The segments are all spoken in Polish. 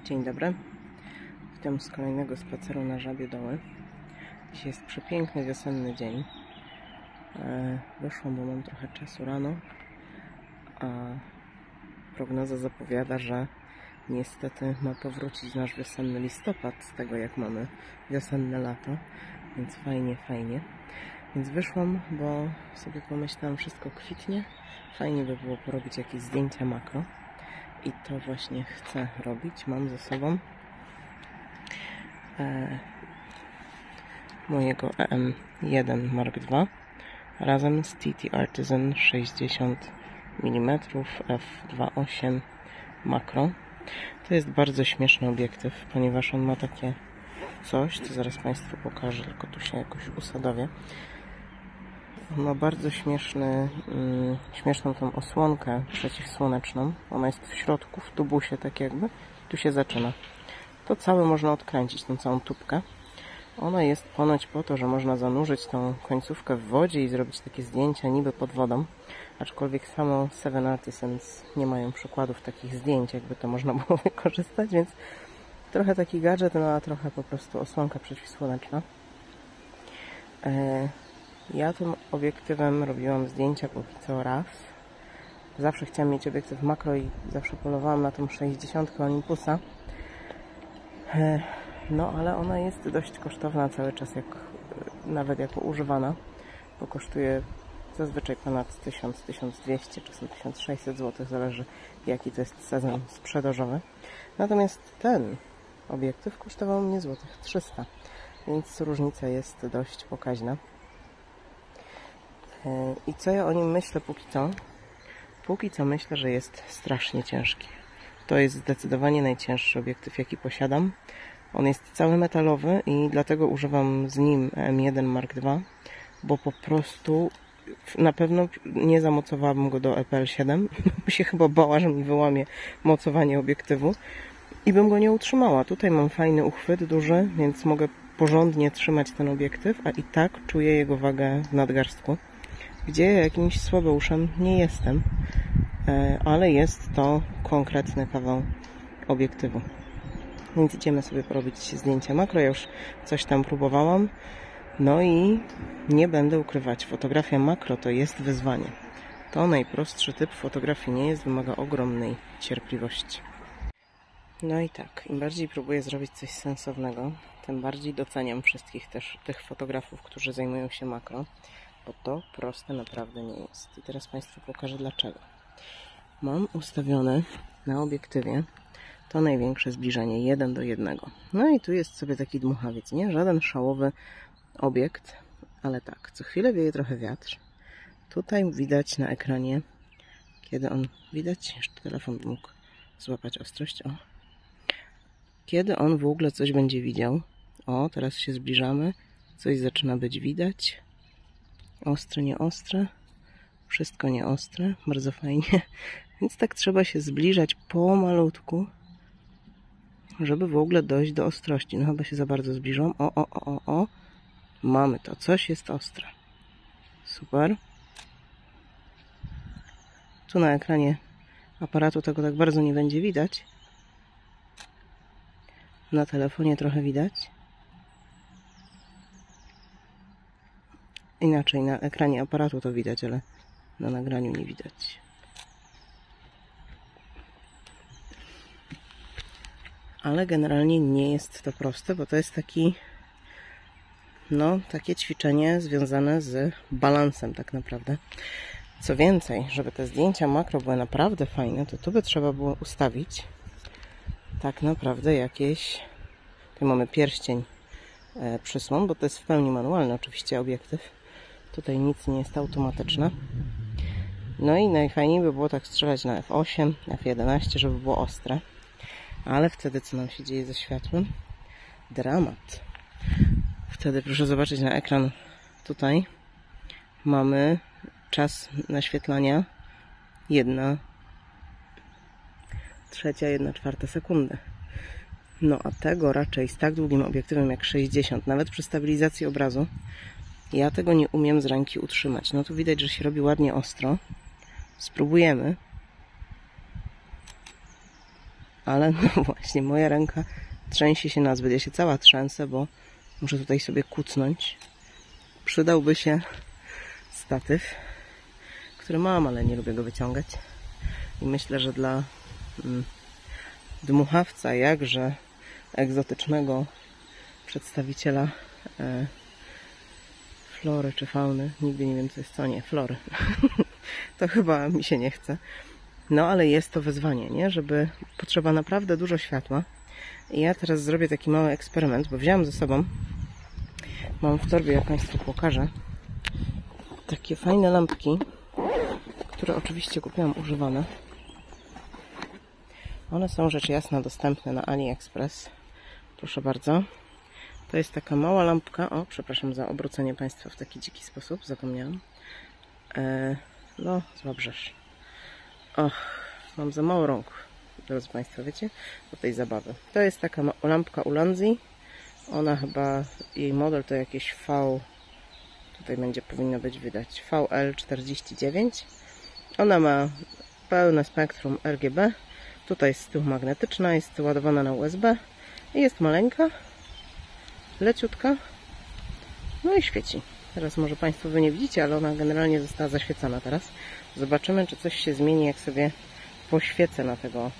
Dzień dobry, witam z kolejnego spaceru na Żabie Doły. Dzisiaj jest przepiękny wiosenny dzień. Wyszłam, bo mam trochę czasu rano, a prognoza zapowiada, że niestety ma powrócić nasz wiosenny listopad z tego, jak mamy wiosenne lato, więc fajnie. Więc wyszłam, bo sobie pomyślałam, wszystko kwitnie, fajnie by było porobić jakieś zdjęcia makro. I to właśnie chcę robić. Mam ze sobą mojego EM1 Mark II razem z TT Artisan 60 mm f2.8 makro. To jest bardzo śmieszny obiektyw, ponieważ on ma takie coś, co zaraz Państwu pokażę, tylko tu się jakoś usadowię. On ma bardzo śmieszną tą osłonkę przeciwsłoneczną. Ona jest w środku, w tubusie tak jakby. Tu się zaczyna. To całe można odkręcić, tą całą tubkę. Ona jest ponoć po to, że można zanurzyć tą końcówkę w wodzie i zrobić takie zdjęcia niby pod wodą. Aczkolwiek samo Seven Artisans nie mają przykładów takich zdjęć, jakby to można było wykorzystać, więc trochę taki gadżet, no a trochę po prostu osłonka przeciwsłoneczna. Ja tym obiektywem robiłam zdjęcia póki co raz. Zawsze chciałam mieć obiektyw makro i zawsze polowałam na tą 60 Olympusa. No ale ona jest dość kosztowna cały czas, nawet jako używana, bo kosztuje zazwyczaj ponad 1000, 1200, czasem 1600 zł, zależy jaki to jest sezon sprzedażowy. Natomiast ten obiektyw kosztował mnie złotych 300, więc różnica jest dość pokaźna. I co ja o nim myślę póki co? Póki co myślę, że jest strasznie ciężki. To jest zdecydowanie najcięższy obiektyw, jaki posiadam. On jest cały metalowy i dlatego używam z nim M1 Mark II, bo po prostu na pewno nie zamocowałabym go do EPL7, bo się chyba bała, że mi wyłamie mocowanie obiektywu i bym go nie utrzymała. Tutaj mam fajny uchwyt duży, więc mogę porządnie trzymać ten obiektyw, a i tak czuję jego wagę w nadgarstku, gdzie jakimś słabeuszem nie jestem, ale jest to konkretny kawał obiektywu. Więc idziemy sobie porobić zdjęcia makro. Ja już coś tam próbowałam. No i nie będę ukrywać, fotografia makro to jest wyzwanie. To najprostszy typ fotografii nie jest, wymaga ogromnej cierpliwości. No i tak, im bardziej próbuję zrobić coś sensownego, tym bardziej doceniam wszystkich też tych fotografów, którzy zajmują się makro, bo to proste naprawdę nie jest. I teraz Państwu pokażę dlaczego. Mam ustawione na obiektywie to największe zbliżenie 1:1. No i tu jest sobie taki dmuchawiec, nie? Żaden szałowy obiekt, ale tak, co chwilę wieje trochę wiatr. Tutaj widać na ekranie, kiedy on, widać, jeszcze telefon mógł złapać ostrość, o. Kiedy on w ogóle coś będzie widział, o, teraz się zbliżamy, coś zaczyna być widać, ostre, nieostre, wszystko nieostre, bardzo fajnie, więc tak trzeba się zbliżać pomalutku, żeby w ogóle dojść do ostrości. No chyba się za bardzo zbliżam. O. Mamy to. Coś jest ostre. Super. Tu na ekranie aparatu tego tak bardzo nie będzie widać. Na telefonie trochę widać. Inaczej, na ekranie aparatu to widać, ale na nagraniu nie widać. Ale generalnie nie jest to proste, bo to jest takie ćwiczenie związane z balansem tak naprawdę. Co więcej, żeby te zdjęcia makro były naprawdę fajne, to tu by trzeba było ustawić tak naprawdę jakieś... Tu mamy pierścień przysłon, bo to jest w pełni manualny oczywiście obiektyw. Tutaj nic nie jest automatyczne. No i najfajniej by było tak strzelać na F8, F11, żeby było ostre. Ale wtedy co nam się dzieje ze światłem? Dramat. Wtedy proszę zobaczyć na ekran. Tutaj mamy czas naświetlania 1/3, 1/4 sekundy. No a tego raczej z tak długim obiektywem jak 60, nawet przy stabilizacji obrazu, ja tego nie umiem z ręki utrzymać. No tu widać, że się robi ładnie ostro. Spróbujemy. ale no właśnie, moja ręka trzęsie się nazbyt. Ja się cała trzęsę, bo muszę tutaj sobie kucnąć. Przydałby się statyw, który mam, ale nie lubię go wyciągać. I myślę, że dla dmuchawca, jakże egzotycznego przedstawiciela flory czy fauny, nigdy nie wiem co jest co, nie, flory, to chyba mi się nie chce. No ale jest to wyzwanie, nie? Żeby potrzeba naprawdę dużo światła. I ja teraz zrobię taki mały eksperyment, bo wziąłem ze sobą, mam w torbie, jak Państwu pokażę, takie fajne lampki, które oczywiście kupiłam używane. One są rzecz jasna dostępne na AliExpress. Proszę bardzo. To jest taka mała lampka. O, przepraszam za obrócenie Państwa w taki dziki sposób, zapomniałam. No, złabrzeż. Och, mam za mało rąk, drodzy Państwo, wiecie, do tej zabawy. To jest taka lampka Ulanzi. Ona chyba, jej model to jakieś tutaj powinno być widać, VL49. Ona ma pełne spektrum RGB. Tutaj jest z tyłu magnetyczna, jest ładowana na USB i jest maleńka, leciutka, no i świeci. Teraz może Państwo Wy nie widzicie, ale ona generalnie została zaświecona teraz. Zobaczymy, czy coś się zmieni, jak sobie poświecę na tego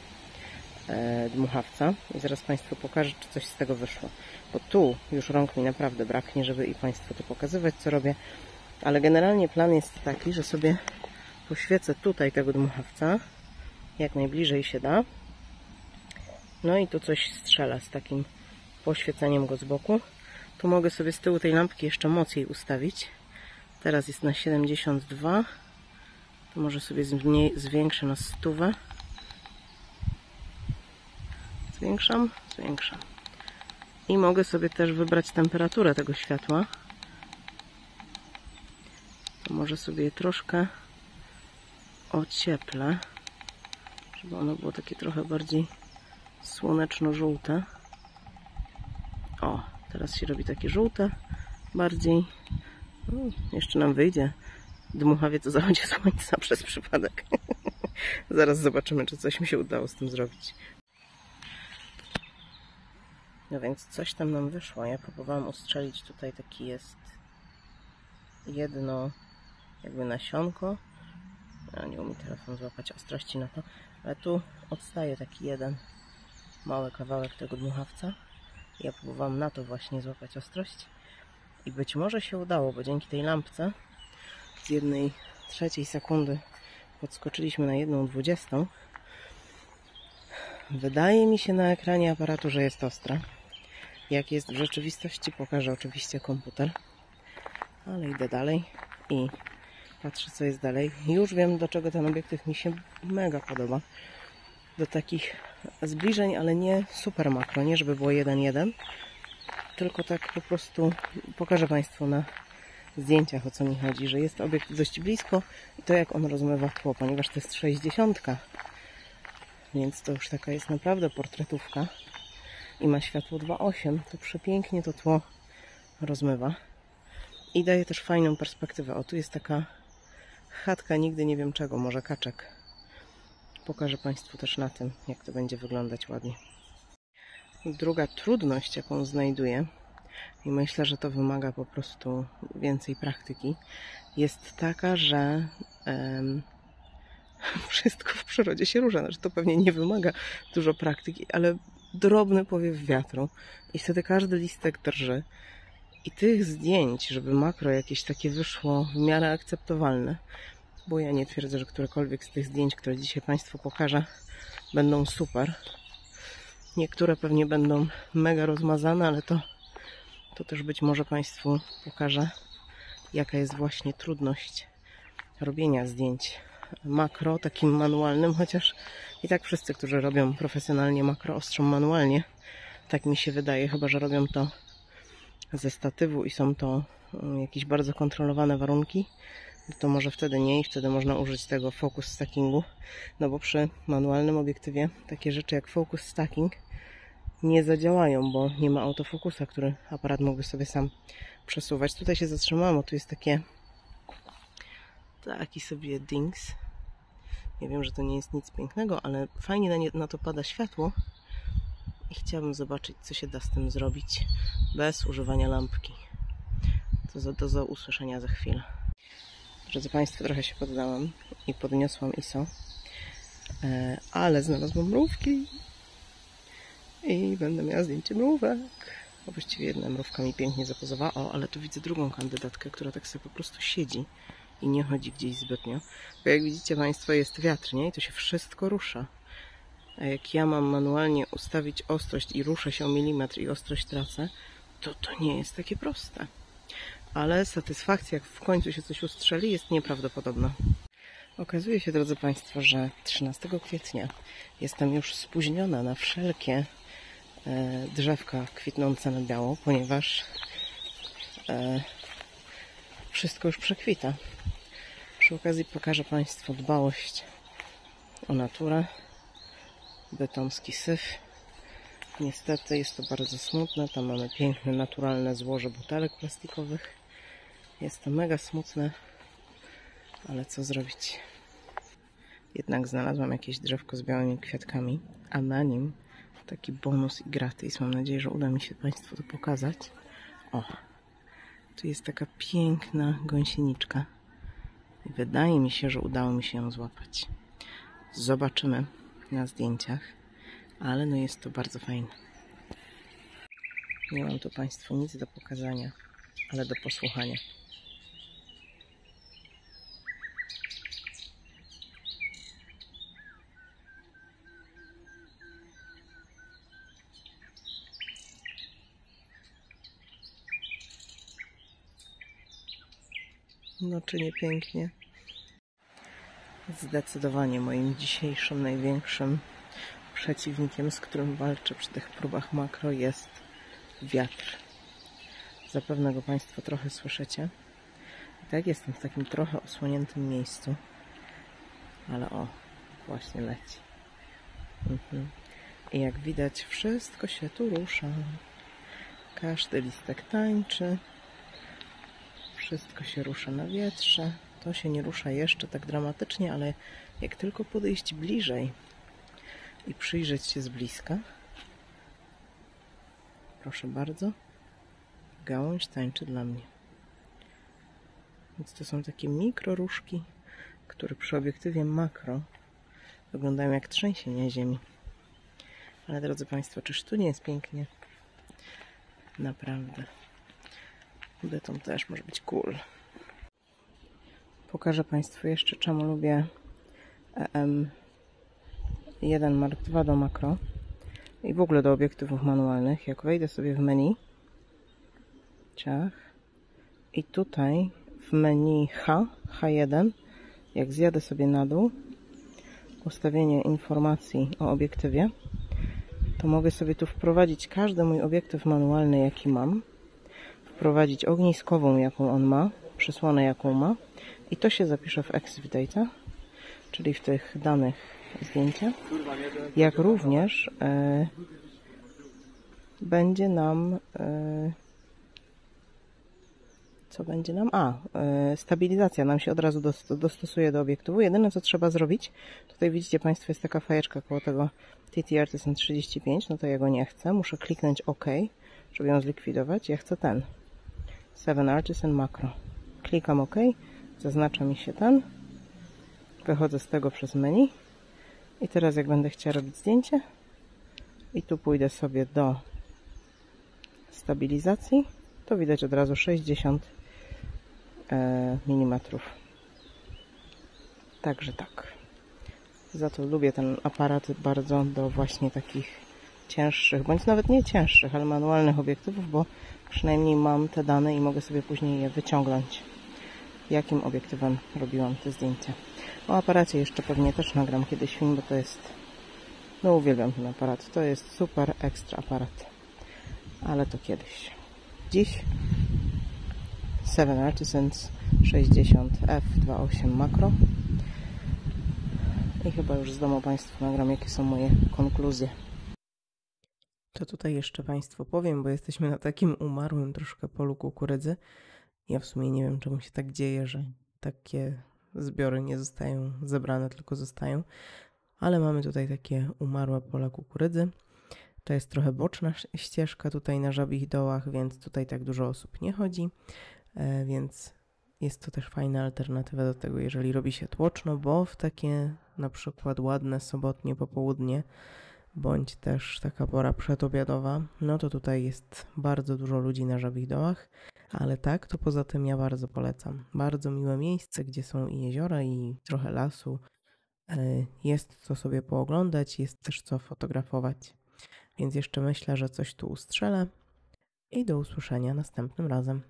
dmuchawca. I zaraz Państwu pokażę, czy coś z tego wyszło. Bo tu już rąk mi naprawdę braknie, żeby i Państwu to pokazywać, co robię. Ale generalnie plan jest taki, że sobie poświecę tutaj tego dmuchawca, jak najbliżej się da. No i tu coś strzela z takim poświeceniem go z boku. Tu mogę sobie z tyłu tej lampki jeszcze mocniej ustawić. Teraz jest na 72. To może sobie zwiększę na 100. Zwiększam. I mogę sobie też wybrać temperaturę tego światła. To może sobie je troszkę ocieplę, żeby ono było takie trochę bardziej słoneczno-żółte. O, teraz się robi takie żółte bardziej. No, jeszcze nam wyjdzie dmuchawiec o zachodzie słońca przez przypadek. Zaraz zobaczymy, czy coś mi się udało z tym zrobić. No więc coś tam nam wyszło. Ja próbowałam ustrzelić, tutaj taki jest jedno jakby nasionko. Ja nie umiem telefon złapać ostrości na to, ale tu odstaje taki jeden mały kawałek tego dmuchawca. Ja próbowałam na to właśnie złapać ostrość i być może się udało, bo dzięki tej lampce z 1/3 sekundy podskoczyliśmy na 1/20. Wydaje mi się na ekranie aparatu, że jest ostra. Jak jest w rzeczywistości, pokażę oczywiście komputer. Ale idę dalej i patrzę, co jest dalej. Już wiem, do czego ten obiektyw mi się mega podoba. Do takich zbliżeń, ale nie super makro, nie żeby było 1:1, tylko tak po prostu pokażę Państwu na zdjęciach, o co mi chodzi, że jest obiekt dość blisko i to jak on rozmywa tło, ponieważ to jest 60, więc to już taka jest naprawdę portretówka i ma światło 2.8, to przepięknie to tło rozmywa i daje też fajną perspektywę. O, tu jest taka chatka, nigdy nie wiem czego, może kaczek. Pokażę Państwu też na tym, jak to będzie wyglądać ładnie. Druga trudność, jaką znajduję, i myślę, że to wymaga po prostu więcej praktyki, jest taka, że wszystko w przyrodzie się różni. Znaczy, to pewnie nie wymaga dużo praktyki, ale drobny powiew wiatru i wtedy każdy listek drży. I tych zdjęć, żeby makro jakieś takie wyszło w miarę akceptowalne, bo ja nie twierdzę, że którekolwiek z tych zdjęć, które dzisiaj Państwu pokażę, będą super. Niektóre pewnie będą mega rozmazane, ale to też być może Państwu pokażę, jaka jest właśnie trudność robienia zdjęć makro, takim manualnym, chociaż i tak wszyscy, którzy robią profesjonalnie makro, ostrzą manualnie. Tak mi się wydaje, chyba że robią to ze statywu i są to jakieś bardzo kontrolowane warunki, to może wtedy nie i wtedy można użyć tego focus stackingu, no bo przy manualnym obiektywie takie rzeczy jak focus stacking nie zadziałają, bo nie ma autofokusa, który aparat mógłby sobie sam przesuwać. Tutaj się zatrzymałam, bo tu jest taki sobie dings. Ja wiem, że to nie jest nic pięknego, ale fajnie na to pada światło i chciałabym zobaczyć, co się da z tym zrobić bez używania lampki. To do usłyszenia za chwilę. Drodzy Państwo, trochę się poddałam i podniosłam ISO, ale znalazłam mrówki i będę miała zdjęcie mrówek. A właściwie jedna mrówka mi pięknie zapozowała. O, ale tu widzę drugą kandydatkę, która tak sobie po prostu siedzi i nie chodzi gdzieś zbytnio. Bo jak widzicie Państwo, jest wiatr, nie? I to się wszystko rusza. A jak ja mam manualnie ustawić ostrość i ruszę się o milimetr i ostrość tracę, to nie jest takie proste. Ale satysfakcja, jak w końcu się coś ustrzeli, jest nieprawdopodobna. Okazuje się, drodzy Państwo, że 13 kwietnia jestem już spóźniona na wszelkie drzewka kwitnące na biało, ponieważ wszystko już przekwita. Przy okazji pokażę Państwu dbałość o naturę. Bytomski syf. Niestety jest to bardzo smutne. Tam mamy piękne, naturalne złoże butelek plastikowych. Jest to mega smutne, ale co zrobić? Jednak znalazłam jakieś drzewko z białymi kwiatkami, a na nim taki bonus i gratis. Mam nadzieję, że uda mi się Państwu to pokazać. O, tu jest taka piękna gąsieniczka. I wydaje mi się, że udało mi się ją złapać. Zobaczymy na zdjęciach, ale no jest to bardzo fajne. Nie mam tu Państwu nic do pokazania, ale do posłuchania. No czy nie pięknie? Zdecydowanie moim dzisiejszym największym przeciwnikiem, z którym walczę przy tych próbach makro, jest wiatr. Zapewne go Państwo trochę słyszycie. I tak jestem w takim trochę osłoniętym miejscu. Ale o, właśnie leci. I jak widać, wszystko się tu rusza. Każdy listek tańczy. Wszystko się rusza na wietrze. To się nie rusza jeszcze tak dramatycznie, ale jak tylko podejść bliżej i przyjrzeć się z bliska, proszę bardzo, gałąź tańczy dla mnie. Więc to są takie mikroruszki, które przy obiektywie makro wyglądają jak trzęsienia ziemi. Ale drodzy Państwo, czyż tu nie jest pięknie? Naprawdę. Bytom też może być cool. Pokażę Państwu jeszcze, czemu lubię EM1 Mark II do makro i w ogóle do obiektywów manualnych. Jak wejdę sobie w menu, ciach, i tutaj w menu H1, jak zjadę sobie na dół, ustawienie informacji o obiektywie, to mogę sobie tu wprowadzić każdy mój obiektyw manualny, jaki mam, wprowadzić ogniskową, jaką on ma, przysłonę, jaką ma, i to się zapisze w Exif Data, czyli w tych danych zdjęcia, jak również będzie nam co będzie nam? Stabilizacja nam się od razu dostosuje do obiektywu. Jedyne, co trzeba zrobić, tutaj widzicie Państwo, jest taka fajeczka koło tego TT Artisan 35, no to ja go nie chcę. Muszę kliknąć OK, żeby ją zlikwidować. Ja chcę ten 7 Artisan Macro. Klikam OK, zaznacza mi się ten. Wychodzę z tego przez menu. I teraz jak będę chciała robić zdjęcie i tu pójdę sobie do stabilizacji, to widać od razu 60 mm. Także tak. Za to lubię ten aparat bardzo do właśnie takich cięższych, bądź nawet nie cięższych, ale manualnych obiektywów, bo przynajmniej mam te dane i mogę sobie później je wyciągnąć, jakim obiektywem robiłam te zdjęcia. O aparacie jeszcze pewnie też nagram kiedyś film, bo to jest, no uwielbiam ten aparat, to jest super ekstra aparat, ale to kiedyś. Dziś 7 Artisans 60 f2.8 Macro i chyba już z domu Państwu nagram, jakie są moje konkluzje. To tutaj jeszcze Państwu powiem, bo jesteśmy na takim umarłym troszkę polu kukurydzy. Ja w sumie nie wiem, czemu się tak dzieje, że takie zbiory nie zostają zebrane, tylko zostają. Ale mamy tutaj takie umarłe pola kukurydzy. To jest trochę boczna ścieżka tutaj na Żabich Dołach, więc tutaj tak dużo osób nie chodzi, więc jest to też fajna alternatywa do tego, jeżeli robi się tłoczno, bo w takie na przykład ładne sobotnie popołudnie, bądź też taka pora przedobiadowa, no to tutaj jest bardzo dużo ludzi na Żabich Dołach, ale tak, to poza tym ja bardzo polecam. Bardzo miłe miejsce, gdzie są i jeziora, i trochę lasu. Jest co sobie pooglądać, jest też co fotografować. Więc jeszcze myślę, że coś tu ustrzelę i do usłyszenia następnym razem.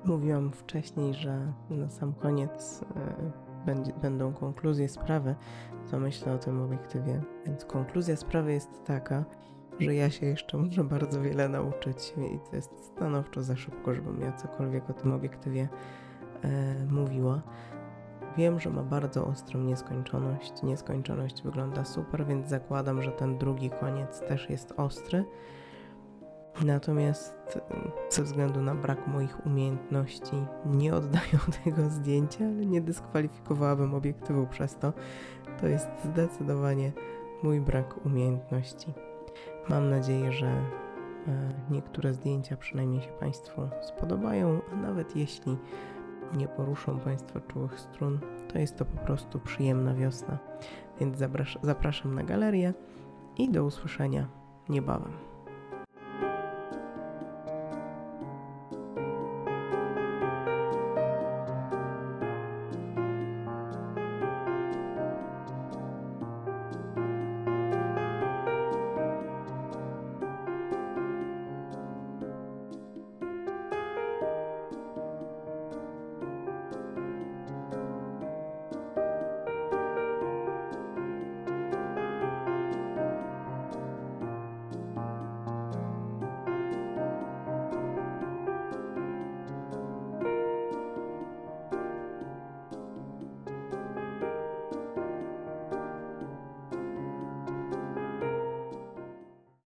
Mówiłam wcześniej, że na sam koniec będą konkluzje sprawy, co myślę o tym obiektywie. Więc konkluzja sprawy jest taka, że ja się jeszcze muszę bardzo wiele nauczyć i to jest stanowczo za szybko, żebym ja cokolwiek o tym obiektywie mówiła. Wiem, że ma bardzo ostrą nieskończoność. Nieskończoność wygląda super, więc zakładam, że ten drugi koniec też jest ostry. Natomiast ze względu na brak moich umiejętności nie oddaję tego zdjęcia, ale nie dyskwalifikowałabym obiektywu przez to. To jest zdecydowanie mój brak umiejętności. Mam nadzieję, że niektóre zdjęcia przynajmniej się Państwu spodobają, a nawet jeśli nie poruszą Państwa czułych strun, to jest to po prostu przyjemna wiosna. Więc zapraszam na galerię i do usłyszenia niebawem.